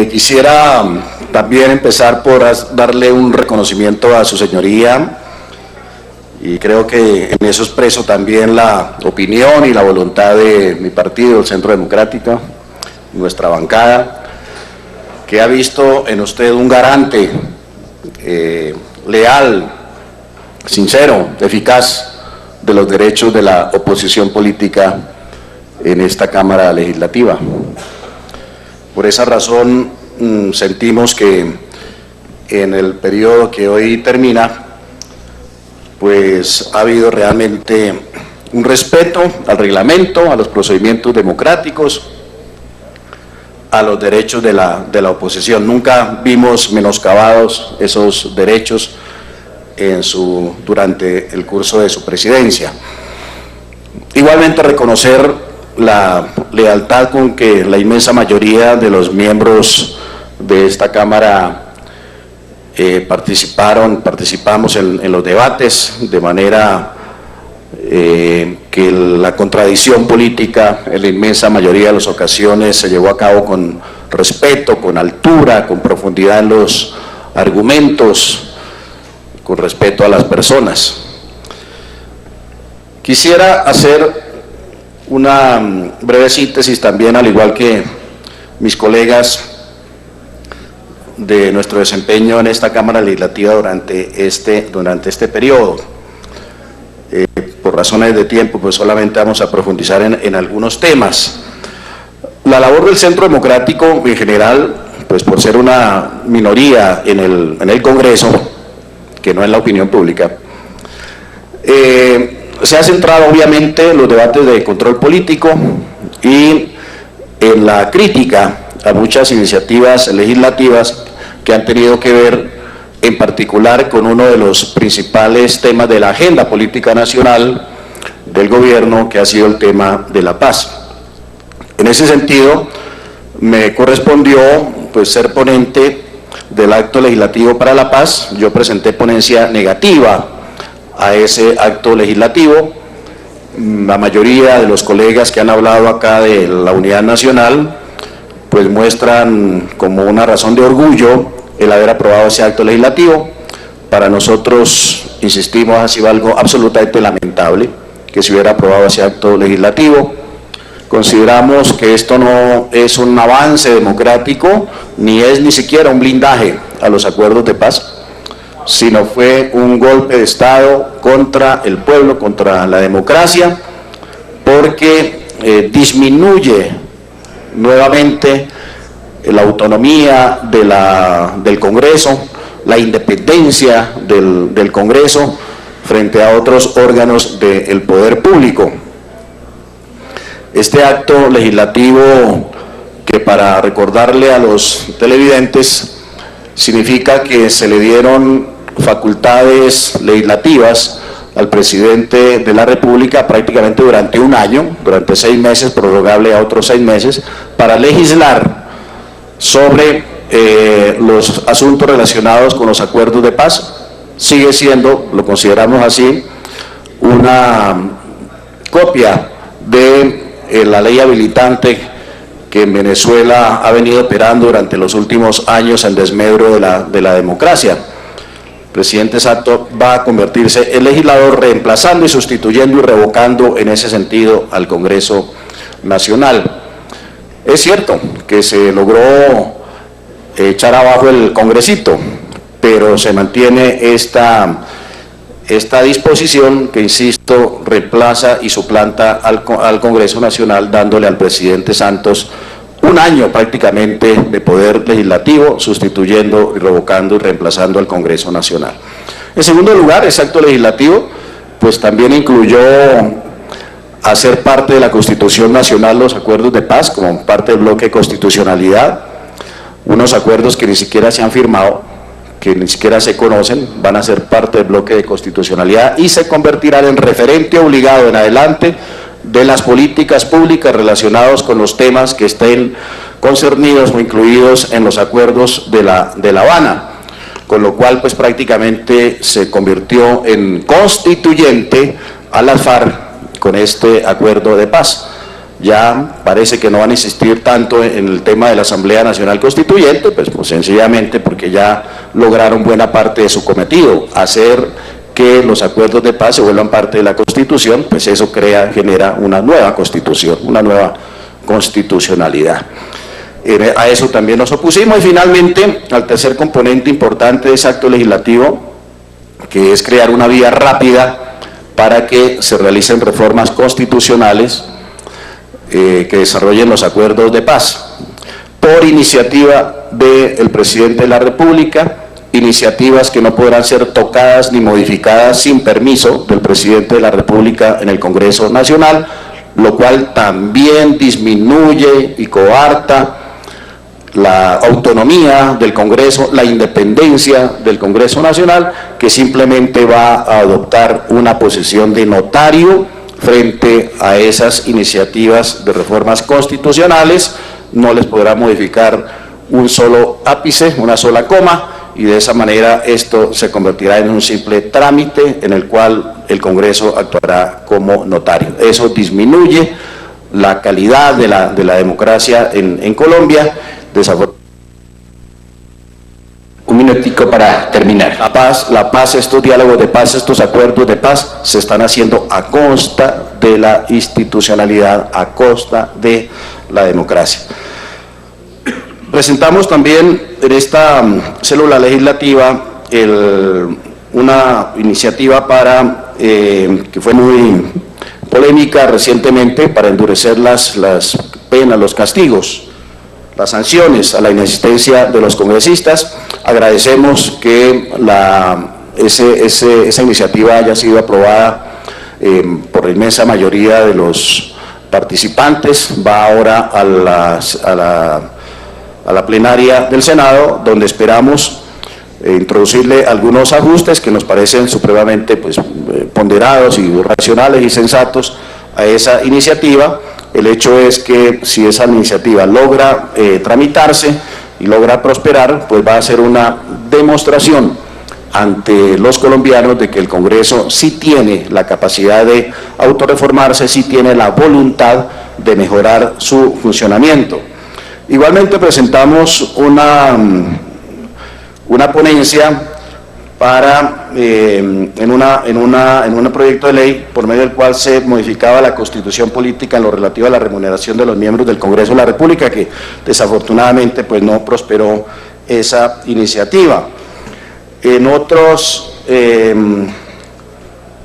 Quisiera también empezar por darle un reconocimiento a su señoría, y creo que en eso expreso también la opinión y la voluntad de mi partido, el Centro Democrático, nuestra bancada, que ha visto en usted un garante leal, sincero, eficaz de los derechos de la oposición política en esta Cámara Legislativa. Por esa razón sentimos que en el periodo que hoy termina, pues ha habido realmente un respeto al reglamento, a los procedimientos democráticos, a los derechos de la oposición. Nunca vimos menoscabados esos derechos durante el curso de su presidencia. Igualmente reconocer la lealtad con que la inmensa mayoría de los miembros de esta Cámara participamos en los debates, de manera que la contradicción política en la inmensa mayoría de las ocasiones se llevó a cabo con respeto, con altura, con profundidad en los argumentos, con respeto a las personas. Quisiera hacer una breve síntesis también, al igual que mis colegas, de nuestro desempeño en esta Cámara Legislativa durante este periodo. Por razones de tiempo, pues solamente vamos a profundizar en algunos temas. La labor del Centro Democrático en general, pues por ser una minoría en el Congreso, que no es la opinión pública, se ha centrado obviamente en los debates de control político y en la crítica a muchas iniciativas legislativas que han tenido que ver en particular con uno de los principales temas de la agenda política nacional del gobierno, que ha sido el tema de la paz. En ese sentido, me correspondió pues ser ponente del acto legislativo para la paz. Yo presenté ponencia negativa a ese acto legislativo. La mayoría de los colegas que han hablado acá de la unidad nacional pues muestran como una razón de orgullo el haber aprobado ese acto legislativo. Para nosotros, insistimos, ha sido algo absolutamente lamentable que se hubiera aprobado ese acto legislativo. Consideramos que esto no es un avance democrático, ni es ni siquiera un blindaje a los acuerdos de paz, sino fue un golpe de Estado contra el pueblo, contra la democracia, porque disminuye nuevamente la autonomía del Congreso, la independencia del Congreso frente a otros órganos del poder público. Este acto legislativo, que para recordarle a los televidentes, significa que se le dieron facultades legislativas al presidente de la República prácticamente durante un año, durante 6 meses, prorrogable a otros 6 meses, para legislar sobre los asuntos relacionados con los acuerdos de paz. Sigue siendo, lo consideramos así, una copia de la ley habilitante que en Venezuela ha venido operando durante los últimos años en desmedro de la democracia. El presidente Santos va a convertirse en legislador, reemplazando y sustituyendo y revocando en ese sentido al Congreso Nacional. Es cierto que se logró echar abajo el congresito, pero se mantiene esta disposición que, insisto, reemplaza y suplanta al Congreso Nacional, dándole al presidente Santos un año prácticamente de poder legislativo, sustituyendo y revocando y reemplazando al Congreso Nacional. En segundo lugar, ese acto legislativo pues también incluyó hacer parte de la Constitución Nacional los acuerdos de paz como parte del bloque de constitucionalidad, unos acuerdos que ni siquiera se han firmado, que ni siquiera se conocen, van a ser parte del bloque de constitucionalidad y se convertirán en referente obligado en adelante de las políticas públicas relacionadas con los temas que estén concernidos o incluidos en los acuerdos de La Habana, con lo cual pues prácticamente se convirtió en constituyente a las FARC con este acuerdo de paz. ya parece que no van a insistir tanto en el tema de la Asamblea Nacional Constituyente, pues sencillamente porque ya lograron buena parte de su cometido, hacer que los acuerdos de paz se vuelvan parte de la Constitución, pues eso genera una nueva Constitución, una nueva constitucionalidad. A eso también nos opusimos. Y finalmente, al tercer componente importante de ese acto legislativo, que es crear una vía rápida para que se realicen reformas constitucionales que desarrollen los acuerdos de paz, por iniciativa del presidente de la República, iniciativas que no podrán ser tocadas ni modificadas sin permiso del presidente de la República en el Congreso Nacional, lo cual también disminuye y coarta la autonomía del Congreso, la independencia del Congreso Nacional, que simplemente va a adoptar una posición de notario frente a esas iniciativas de reformas constitucionales, no les podrá modificar un solo ápice, una sola coma, y de esa manera esto se convertirá en un simple trámite en el cual el Congreso actuará como notario. Eso disminuye la calidad de la democracia en Colombia. Un minutico para terminar. La paz, estos diálogos de paz, estos acuerdos de paz se están haciendo a costa de la institucionalidad, a costa de la democracia. Presentamos también en esta célula legislativa una iniciativa que fue muy polémica recientemente, para endurecer las penas, los castigos, las sanciones a la inexistencia de los congresistas. Agradecemos que esa iniciativa haya sido aprobada por la inmensa mayoría de los participantes. Va ahora a la plenaria del Senado, donde esperamos introducirle algunos ajustes que nos parecen supremamente ponderados y racionales y sensatos a esa iniciativa. El hecho es que si esa iniciativa logra tramitarse y logra prosperar, pues va a ser una demostración ante los colombianos de que el Congreso sí tiene la capacidad de autorreformarse, sí tiene la voluntad de mejorar su funcionamiento. Igualmente presentamos una ponencia en un proyecto de ley por medio del cual se modificaba la Constitución política en lo relativo a la remuneración de los miembros del Congreso de la República, que desafortunadamente pues no prosperó esa iniciativa. En otros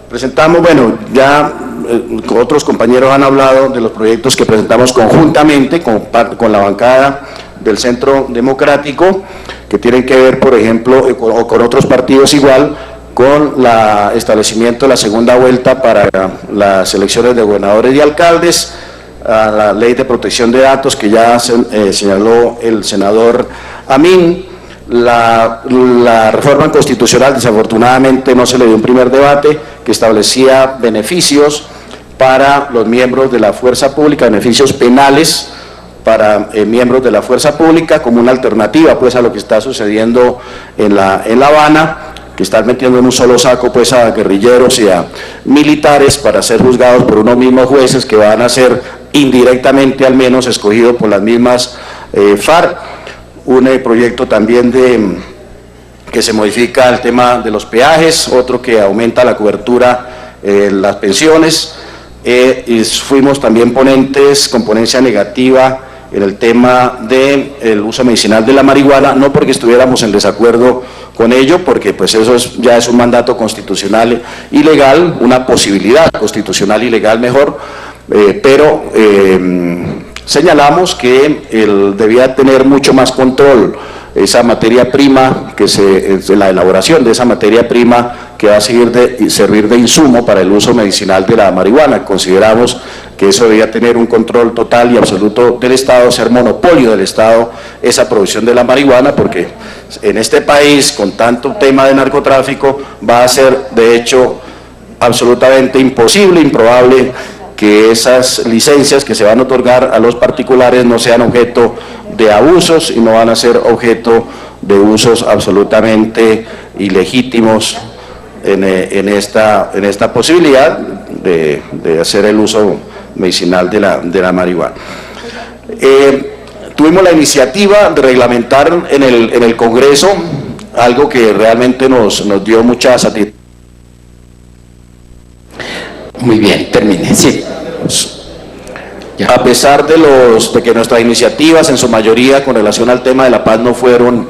presentamos, otros compañeros han hablado de los proyectos que presentamos conjuntamente con la bancada del Centro Democrático, que tienen que ver, por ejemplo, o con otros partidos igual, con el establecimiento de la segunda vuelta para las elecciones de gobernadores y alcaldes, a la ley de protección de datos que ya señaló el senador Amin. La reforma constitucional desafortunadamente no se le dio un primer debate, que establecía beneficios para los miembros de la fuerza pública, beneficios penales para miembros de la fuerza pública, como una alternativa pues a lo que está sucediendo en La Habana, que están metiendo en un solo saco pues a guerrilleros y a militares para ser juzgados por unos mismos jueces que van a ser indirectamente al menos escogidos por las mismas FARC. Un proyecto también que se modifica el tema de los peajes, otro que aumenta la cobertura en las pensiones. Y fuimos también ponentes con ponencia negativa en el tema del uso medicinal de la marihuana, no porque estuviéramos en desacuerdo con ello, porque pues eso ya es un mandato constitucional y legal, una posibilidad constitucional y legal mejor, pero señalamos que debía tener mucho más control esa materia prima, la elaboración de esa materia prima que va a servir de insumo para el uso medicinal de la marihuana. Consideramos que eso debía tener un control total y absoluto del Estado, ser monopolio del Estado esa producción de la marihuana, porque en este país, con tanto tema de narcotráfico, va a ser de hecho absolutamente imposible, improbable, que esas licencias que se van a otorgar a los particulares no sean objeto de abusos y no van a ser objeto de usos absolutamente ilegítimos en esta posibilidad de hacer el uso medicinal de la marihuana. Tuvimos la iniciativa de reglamentar en el Congreso algo que realmente nos dio mucha satisfacción. Muy bien, termine, sí. Ya. A pesar de que nuestras iniciativas, en su mayoría con relación al tema de la paz, no fueron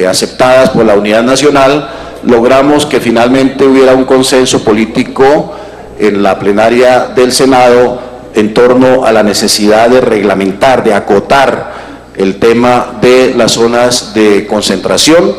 aceptadas por la Unidad Nacional, logramos que finalmente hubiera un consenso político en la plenaria del Senado en torno a la necesidad de reglamentar, de acotar el tema de las zonas de concentración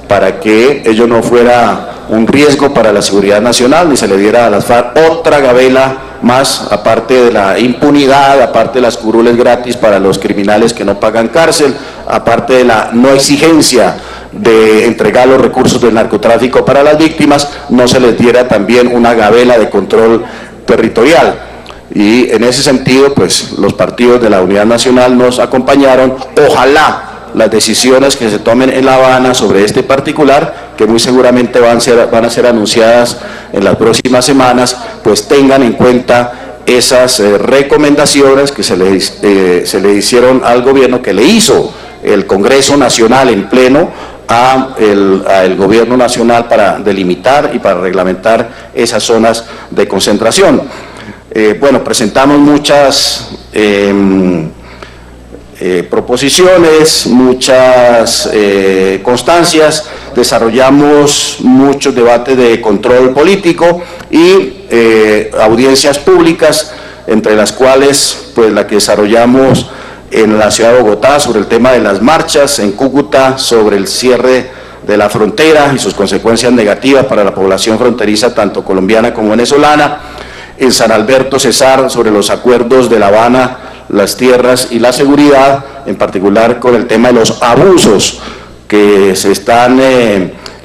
para que ello no fuera un riesgo para la seguridad nacional ni se le diera a las FARC otra gabela más, aparte de la impunidad, aparte de las curules gratis para los criminales que no pagan cárcel, aparte de la no exigencia de entregar los recursos del narcotráfico para las víctimas, no se les diera también una gabela de control territorial. Y en ese sentido, pues los partidos de la Unidad Nacional nos acompañaron. Ojalá las decisiones que se tomen en La Habana sobre este particular, que muy seguramente van a ser anunciadas en las próximas semanas, pues tengan en cuenta esas recomendaciones que se le hicieron al gobierno, que le hizo el Congreso Nacional en pleno al gobierno nacional para delimitar y para reglamentar esas zonas de concentración. Bueno, presentamos muchas proposiciones, muchas constancias, desarrollamos muchos debates de control político y audiencias públicas, entre las cuales pues la que desarrollamos en la ciudad de Bogotá sobre el tema de las marchas, en Cúcuta sobre el cierre de la frontera y sus consecuencias negativas para la población fronteriza tanto colombiana como venezolana, en San Alberto Cesar sobre los acuerdos de La Habana, las tierras y la seguridad, en particular con el tema de los abusos que se están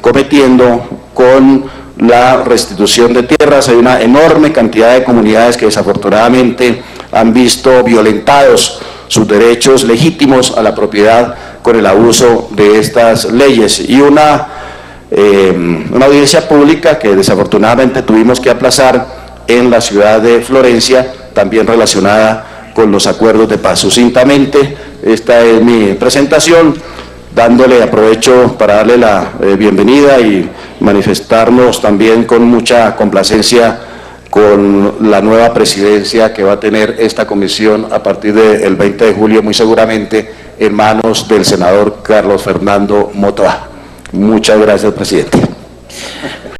cometiendo con la restitución de tierras. Hay una enorme cantidad de comunidades que desafortunadamente han visto violentados sus derechos legítimos a la propiedad con el abuso de estas leyes, y una audiencia pública que desafortunadamente tuvimos que aplazar en la ciudad de Florencia, también relacionada con los acuerdos de paz. Sucintamente, esta es mi presentación, aprovecho para darle la bienvenida y manifestarnos también con mucha complacencia con la nueva presidencia que va a tener esta comisión a partir del 20 de julio, muy seguramente en manos del senador Carlos Fernando Motoa. Muchas gracias, presidente.